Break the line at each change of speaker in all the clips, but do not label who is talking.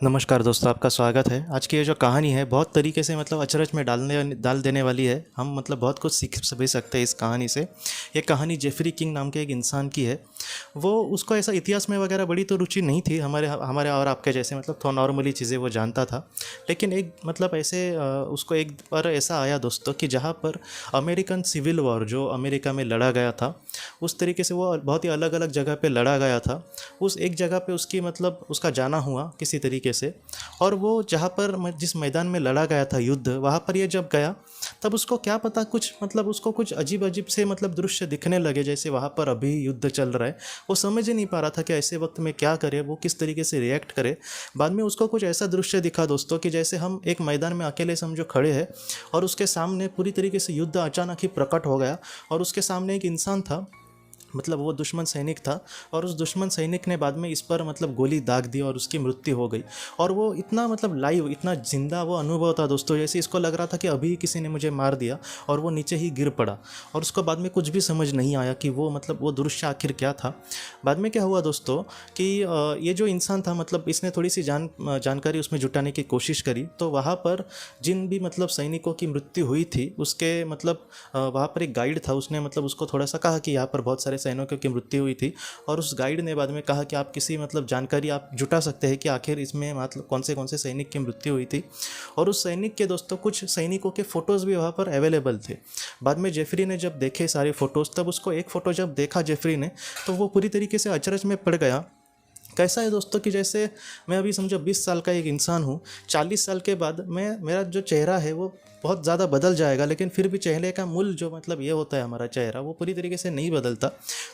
नमस्कार दोस्तों, आपका स्वागत है। आज की ये जो कहानी है बहुत तरीके से अचरज में डाल देने वाली है। हम बहुत कुछ सीख भी सकते हैं इस कहानी से। ये कहानी जेफरी किंग नाम के एक इंसान की है। वो उसको ऐसा इतिहास में वगैरह बड़ी तो रुचि नहीं थी, हमारे हमारे और आपके जैसे थोड़ा नॉर्मली चीज़ें वो जानता था। लेकिन एक ऐसे उसको एक बार ऐसा आया दोस्तों कि जहाँ पर अमेरिकन सिविल वॉर जो अमेरिका में लड़ा गया था, उस तरीके से वो बहुत ही अलग अलग जगह पे लड़ा गया था। उस एक जगह पे उसकी उसका जाना हुआ किसी तरीके से। और वो जहाँ पर जिस मैदान में लड़ा गया था युद्ध, वहाँ पर ये जब गया तब उसको क्या पता कुछ उसको कुछ अजीब अजीब से दृश्य दिखने लगे, जैसे वहाँ पर अभी युद्ध चल रहा है। वो समझ ही नहीं पा रहा था कि ऐसे वक्त में क्या करे, वो किस तरीके से रिएक्ट करे। बाद में उसको कुछ ऐसा दृश्य दिखा दोस्तों कि जैसे हम एक मैदान में अकेले समझो खड़े हैं और उसके सामने पूरी तरीके से युद्ध अचानक ही प्रकट हो गया। और उसके सामने एक इंसान था, वो दुश्मन सैनिक था। और उस दुश्मन सैनिक ने बाद में इस पर गोली दाग दी और उसकी मृत्यु हो गई। और वो इतना लाइव, इतना जिंदा वो अनुभव था दोस्तों, जैसे इसको लग रहा था कि अभी किसी ने मुझे मार दिया। और वो नीचे ही गिर पड़ा और उसको बाद में कुछ भी समझ नहीं आया कि वो वो दृश्य आखिर क्या था। बाद में क्या हुआ दोस्तों कि ये जो इंसान था इसने थोड़ी सी जानकारी उसमें जुटाने की कोशिश करी। तो वहाँ पर जिन भी सैनिकों की मृत्यु हुई थी उसके वहाँ पर एक गाइड था, उसने उसको थोड़ा सा कहा कि यहाँ पर बहुत सारे सैनिकों की मृत्यु हुई थी। और उस गाइड ने बाद में कहा कि आप किसी जानकारी आप जुटा सकते हैं कि आखिर इसमें कौन से सैनिक की मृत्यु हुई थी। और उस सैनिक के दोस्तों कुछ सैनिकों के फोटोज़ भी वहाँ पर अवेलेबल थे। बाद में जेफरी ने जब देखे सारे फोटोज़, तब उसको एक फ़ोटो जब देखा जेफरी ने, तो वो पूरी तरीके से अचरज में पड़ गया। कैसा है दोस्तों कि जैसे मैं अभी समझो 20 साल का एक इंसान हूँ, 40 साल के बाद मेरा जो चेहरा है वो बहुत ज़्यादा बदल जाएगा, लेकिन फिर भी चेहरे का मूल जो ये होता है हमारा चेहरा, वो पूरी तरीके से नहीं बदलता।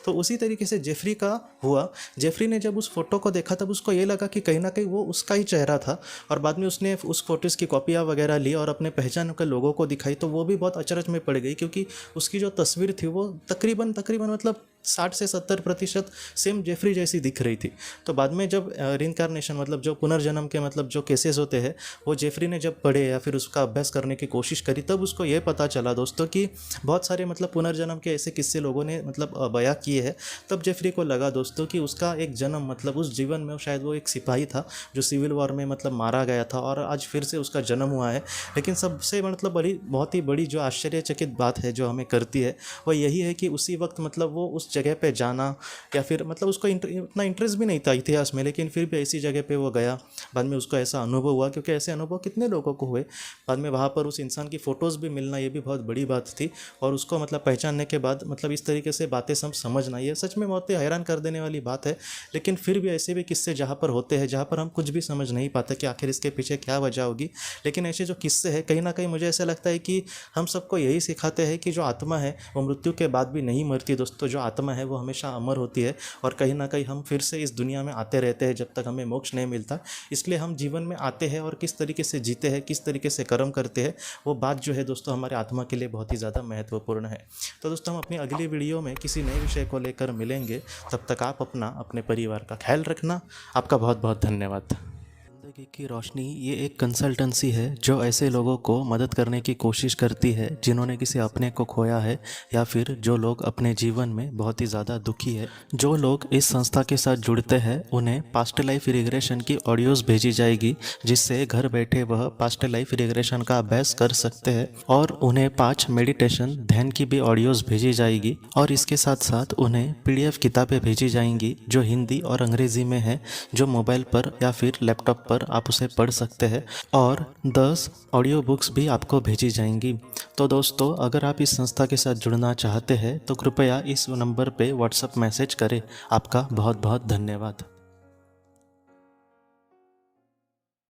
तो उसी तरीके से जेफरी का हुआ। जेफरी ने जब उस फोटो को देखा तब उसको ये लगा कि कहीं ना कहीं वो उसका ही चेहरा था। और बाद में उसने उस फोटोज़ की कॉपियाँ वगैरह ली और अपने पहचान के लोगों को दिखाई, तो वो भी बहुत अचरज में पड़ गई, क्योंकि उसकी जो तस्वीर थी वो तकरीबन तकरीबन 60 से 70% सेम जेफरी जैसी दिख रही थी। तो बाद में जब रिइंकार्नेशन जो पुनर्जन्म के जो केसेस होते हैं, वो जेफरी ने जब पढ़े या फिर उसका अभ्यास करने की कोशिश करी, तब उसको ये पता चला दोस्तों कि बहुत सारे पुनर्जन्म के ऐसे किस्से लोगों ने बयां किए हैं। तब जेफरी को लगा दोस्तों कि उसका एक जन्म उस जीवन में शायद वो एक सिपाही था जो सिविल वॉर में मारा गया था, और आज फिर से उसका जन्म हुआ है। लेकिन सबसे बड़ी बहुत ही बड़ी जो आश्चर्यचकित बात है जो हमें करती है, वो यही है कि उसी वक्त वो उस जगह पे जाना, या फिर उसको इतना इंटरेस्ट भी नहीं था इतिहास में, लेकिन फिर भी ऐसी जगह पे वो गया। बाद में उसको ऐसा अनुभव हुआ, क्योंकि ऐसे अनुभव कितने लोगों को हुए। बाद में वहाँ पर उस इंसान की फ़ोटोज़ भी मिलना, ये भी बहुत बड़ी बात थी। और उसको पहचानने के बाद इस तरीके से बातें सब समझना, ये सच में बहुत ही हैरान कर देने वाली बात है। लेकिन फिर भी ऐसे भी किस्से जहाँ पर होते हैं, जहाँ पर हम कुछ भी समझ नहीं पाते कि आखिर इसके पीछे क्या वजह होगी। लेकिन ऐसे जो किस्से हैं, कहीं ना कहीं मुझे ऐसा लगता है कि हम सबको यही सिखाते हैं कि जो आत्मा है वो मृत्यु के बाद भी नहीं मरती दोस्तों। जो आत्मा है वो हमेशा अमर होती है, और कहीं ना कहीं हम फिर से इस दुनिया में आते रहते हैं जब तक हमें मोक्ष नहीं मिलता। इसलिए हम जीवन में आते हैं और किस तरीके से जीते हैं, किस तरीके से कर्म करते हैं, वो बात जो है दोस्तों हमारे आत्मा के लिए बहुत ही ज़्यादा महत्वपूर्ण है। तो दोस्तों हम अपनी अगली वीडियो में किसी नए विषय को लेकर मिलेंगे। तब तक आप अपने परिवार का ख्याल रखना। आपका बहुत बहुत धन्यवाद। जिंदगी की रोशनी ये एक कंसल्टेंसी है जो ऐसे लोगों को मदद करने की कोशिश करती है जिन्होंने किसी अपने को खोया है, या फिर जो लोग अपने जीवन में बहुत ही ज़्यादा दुखी है। जो लोग इस संस्था के साथ जुड़ते हैं उन्हें पास्ट लाइफ रिग्रेशन की ऑडियोज़ भेजी जाएगी, जिससे घर बैठे वह पास्ट लाइफ रिग्रेशन का अभ्यास कर सकते हैं। और उन्हें 5 मेडिटेशन ध्यान की भी ऑडियोज़ भेजी जाएगी। और इसके साथ साथ उन्हें PDF किताबें भेजी जाएंगी जो हिंदी और अंग्रेज़ी में है, जो मोबाइल पर या फिर लैपटॉप पर आप उसे पढ़ सकते हैं। और 10 ऑडियो बुक्स भी आपको भेजी जाएंगी। तो दोस्तों अगर आप इस संस्था के साथ जुड़ना चाहते हैं तो कृपया इस नंबर पे व्हाट्सएप मैसेज करें। आपका बहुत बहुत धन्यवाद।